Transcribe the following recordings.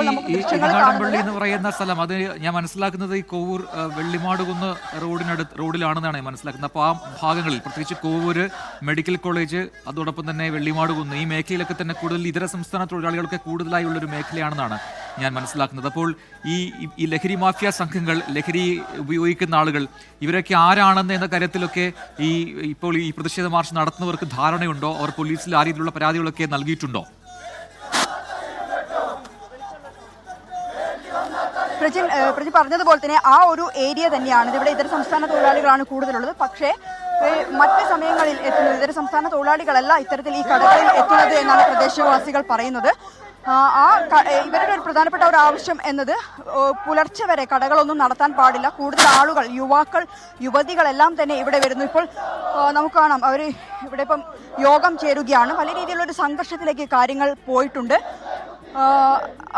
ഇരിങ്ങാടൻപള്ളി എന്ന് പറയുന്ന സ്ഥലം അത് ഞാൻ മനസ്സിലാക്കുന്നത് ഈ കോവൂർ വെള്ളിമാടുകുന്ന് റോഡിലാണെന്നാണ് ഞാൻ മനസ്സിലാക്കുന്നത്. അപ്പോൾ ആ ഭാഗങ്ങളിൽ പ്രത്യേകിച്ച് കോവൂര് മെഡിക്കൽ കോളേജ് അതോടൊപ്പം തന്നെ വെള്ളിമാടുകുന്ന് ഈ മേഖലയിലൊക്കെ തന്നെ കൂടുതൽ ഇതര സംസ്ഥാന തൊഴിലാളികൾക്ക് കൂടുതലായുള്ളൊരു മേഖലയാണെന്നാണ് ഞാൻ മനസ്സിലാക്കുന്നത്. അപ്പോൾ ഈ ലഹരി മാഫിയ സംഘങ്ങൾ, ലഹരി ഉപയോഗിക്കുന്ന ആളുകൾ, ഇവരൊക്കെ ആരാണെന്ന് എന്ന കാര്യത്തിലൊക്കെ ഇപ്പോൾ ഈ പ്രതിഷേധ മാർച്ച് നടത്തുന്നവർക്ക് ധാരണയുണ്ടോ? അവർ പോലീസിൽ ആ രീതിയിലുള്ള പരാതികളൊക്കെ നൽകിയിട്ടുണ്ടോ? പ്രജി പറഞ്ഞതുപോലെ തന്നെ ആ ഒരു ഏരിയ തന്നെയാണ്. ഇവിടെ ഇതര സംസ്ഥാന തൊഴിലാളികളാണ് കൂടുതലുള്ളത്. പക്ഷേ മറ്റ് സമയങ്ങളിൽ എത്തുന്നത് ഇതര സംസ്ഥാന തൊഴിലാളികളല്ല ഇത്തരത്തിൽ ഈ കടകളിൽ എത്തുന്നത് എന്നാണ് പ്രദേശവാസികൾ പറയുന്നത്. ഇവരുടെ ഒരു പ്രധാനപ്പെട്ട ഒരു ആവശ്യം എന്നത് പുലർച്ചെ വരെ കടകളൊന്നും നടത്താൻ പാടില്ല. കൂടുതൽ ആളുകൾ, യുവാക്കൾ, യുവതികളെല്ലാം തന്നെ ഇവിടെ വരുന്നു. ഇപ്പോൾ നമുക്ക് കാണാം അവർ ഇവിടെ ഇപ്പം യോഗം ചേരുകയാണ്. വലിയ രീതിയിലുള്ള ഒരു സംഘർഷത്തിലേക്ക് കാര്യങ്ങൾ പോയിട്ടുണ്ട്.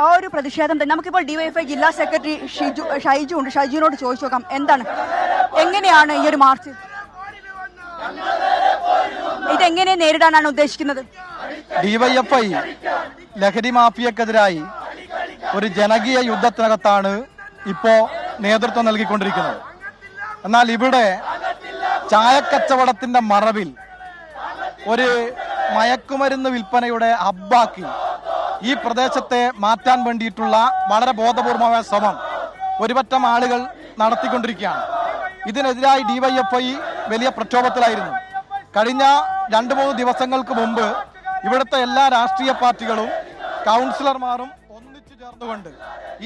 ആ ഒരു പ്രതിഷേധം തന്നെ നമുക്കിപ്പോൾ ഡിവൈഎഫ്ഐ ജില്ലാ സെക്രട്ടറി ഷൈജു ഉണ്ട്. ഷൈജുവിനോട് ചോദിച്ചു നോക്കാം, എങ്ങനെയാണ് ഈ ഒരു മാർച്ച് ഇതെങ്ങനെ നേരിടാനാണ് ഉദ്ദേശിക്കുന്നത്? ഡിവൈഎഫ്ഐ ലഹരി മാഫിയക്കെതിരായി ഒരു ജനകീയ യുദ്ധത്തിനകത്താണ് ഇപ്പോ നേതൃത്വം നൽകിക്കൊണ്ടിരിക്കുന്നത്. എന്നാൽ ഇവിടെ ചായക്കച്ചവടത്തിന്റെ മറവിൽ ഒരു മയക്കുമരുന്ന് വിൽപ്പനയുടെ ഹബ്ബാക്കി ഈ പ്രദേശത്തെ മാറ്റാൻ വേണ്ടിയിട്ടുള്ള വളരെ ബോധപൂർവമായ ശ്രമം ഒരുപറ്റം ആളുകൾ നടത്തിക്കൊണ്ടിരിക്കുകയാണ്. ഇതിനെതിരായി ഡിവൈഎഫ്ഐ വലിയ പ്രക്ഷോഭത്തിലായിരുന്നു. കഴിഞ്ഞ 2-3 ദിവസങ്ങൾക്ക് മുമ്പ് ഇവിടുത്തെ എല്ലാ രാഷ്ട്രീയ പാർട്ടികളും കൗൺസിലർമാരും ഒന്നിച്ചു ചേർന്നുകൊണ്ട്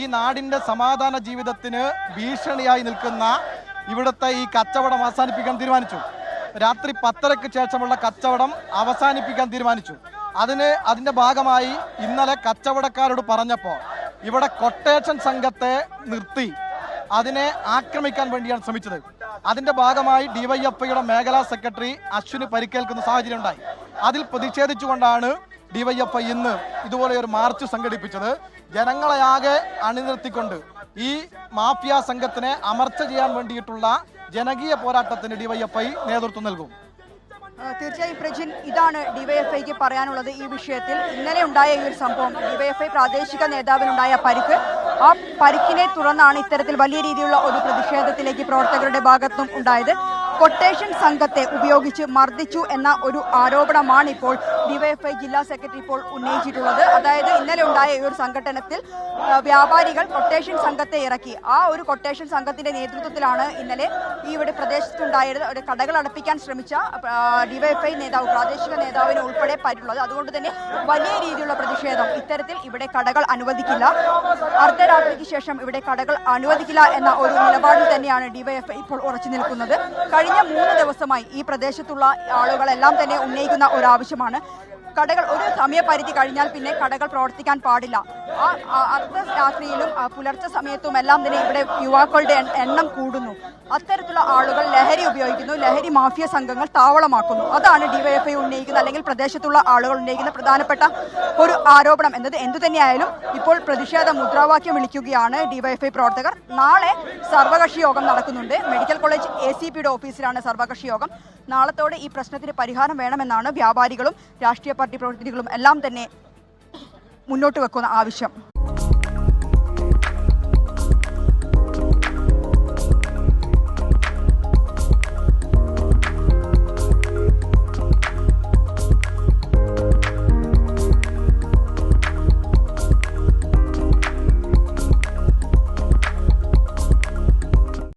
ഈ നാടിന്റെ സമാധാന ജീവിതത്തിന് ഭീഷണിയായി നിൽക്കുന്ന ഇവിടുത്തെ ഈ കച്ചവടം അവസാനിപ്പിക്കാൻ തീരുമാനിച്ചു. രാത്രി 10:30-ക്ക് ശേഷമുള്ള കച്ചവടം അവസാനിപ്പിക്കാൻ തീരുമാനിച്ചു. അതിന്റെ ഭാഗമായി ഇന്നലെ കച്ചവടക്കാരോട് പറഞ്ഞപ്പോൾ ഇവിടെ കൊട്ടേഷൻ സംഘത്തെ നിർത്തി അതിനെ ആക്രമിക്കാൻ വേണ്ടിയാണ് ശ്രമിച്ചത്. അതിന്റെ ഭാഗമായി ഡിവൈഎഫ്ഐയുടെ മേഖലാ സെക്രട്ടറി അശ്വിന് പരിക്കേൽക്കുന്ന സാഹചര്യം ഉണ്ടായി. അതിൽ പ്രതിഷേധിച്ചുകൊണ്ടാണ് ഡിവൈഎഫ്ഐ ഇന്ന് ഇതുപോലെ ഒരു മാർച്ച് സംഘടിപ്പിച്ചത്. ജനങ്ങളെയാകെ അണിനിർത്തിക്കൊണ്ട് ഈ മാഫിയ സംഘത്തിനെ അമർച്ച ചെയ്യാൻ വേണ്ടിയിട്ടുള്ള ജനകീയ പോരാട്ടത്തിന് ഡിവൈഎഫ്ഐ നേതൃത്വം നൽകും. തീർച്ചയായും പ്രജിൻ, ഇതാണ് ഡിവൈഎഫ്ഐക്ക് പറയാനുള്ളത് ഈ വിഷയത്തിൽ. ഇന്നലെ ഉണ്ടായ ഈ ഒരു സംഭവം, ഡിവൈഎഫ്ഐ പ്രാദേശിക നേതാവിനുണ്ടായ പരിക്ക്, ആ പരിക്കിനെ തുടർന്നാണ് ഇത്തരത്തിൽ വലിയ രീതിയിലുള്ള ഒരു പ്രതിഷേധത്തിലേക്ക് പ്രവർത്തകരുടെ ഭാഗത്തും ഉണ്ടായത്. കൊട്ടേഷൻ സംഘത്തെ ഉപയോഗിച്ച് മർദ്ദിച്ചു എന്ന ഒരു ആരോപണമാണ് ഇപ്പോൾ ഡിവൈഎഫ്ഐ ജില്ലാ സെക്രട്ടറി ഇപ്പോൾ ഉന്നയിച്ചിട്ടുള്ളത്. അതായത് ഇന്നലെ ഉണ്ടായ ഈ ഒരു സംഘടനത്തിൽ വ്യാപാരികൾ കൊട്ടേഷൻ സംഘത്തെ ഇറക്കി. ആ ഒരു കൊട്ടേഷൻ സംഘത്തിന്റെ നേതൃത്വത്തിലാണ് ഇന്നലെ ഇവിടെ പ്രദേശത്തുണ്ടായത് ഒരു കടകൾ അടപ്പിക്കാൻ ശ്രമിച്ച ഡിവൈഎഫ്ഐ നേതാവ്, പ്രാദേശിക നേതാവിനെ ഉൾപ്പെടെ പറ്റുള്ളത്. അതുകൊണ്ട് തന്നെ വലിയ രീതിയിലുള്ള പ്രതിഷേധം. ഇത്തരത്തിൽ ഇവിടെ കടകൾ അനുവദിക്കില്ല, അർദ്ധരാത്രിക്ക് ശേഷം ഇവിടെ കടകൾ അനുവദിക്കില്ല എന്ന ഒരു നിലപാടിൽ തന്നെയാണ് ഡിവൈഎഫ്ഐ ഇപ്പോൾ ഉറച്ചു നിൽക്കുന്നത്. കഴിഞ്ഞ 3 ദിവസമായി ഈ പ്രദേശത്തുള്ള ആളുകളെല്ലാം തന്നെ ഉന്നയിക്കുന്ന ഒരു ആവശ്യമാണ് കടകൾ ഒരു സമയപരിധി കഴിഞ്ഞാൽ പിന്നെ കടകൾ പ്രവർത്തിക്കാൻ പാടില്ല. അർദ്ധരാത്രിയിലും പുലർച്ചെ സമയത്തും എല്ലാം തന്നെ ഇവിടെ യുവാക്കളുടെ എണ്ണം കൂടുന്നു. അത്തരത്തിലുള്ള ആളുകൾ ലഹരി ഉപയോഗിക്കുന്നു, ലഹരി മാഫിയ സംഘങ്ങൾ താവളമാക്കുന്നു. അതാണ് ഡിവൈഎഫ്ഐ ഉന്നയിക്കുന്ന, അല്ലെങ്കിൽ പ്രദേശത്തുള്ള ആളുകൾ ഉന്നയിക്കുന്ന പ്രധാനപ്പെട്ട ഒരു ആരോപണം എന്നത്. എന്തുതന്നെയായാലും ഇപ്പോൾ പ്രതിഷേധ മുദ്രാവാക്യം വിളിക്കുകയാണ് ഡിവൈഎഫ്ഐ പ്രവർത്തകർ. നാളെ സർവകക്ഷി യോഗം നടക്കുന്നുണ്ട്. മെഡിക്കൽ കോളേജ് ACPയുടെ ഓഫീസിലാണ് സർവകക്ഷി യോഗം. നാളത്തോടെ ഈ പ്രശ്നത്തിന് പരിഹാരം വേണമെന്നാണ് വ്യാപാരികളും രാഷ്ട്രീയ പാർട്ടി പ്രവർത്തകരും എല്ലാം തന്നെ മുന്നോട്ട് വെക്കുന്ന ആവശ്യം.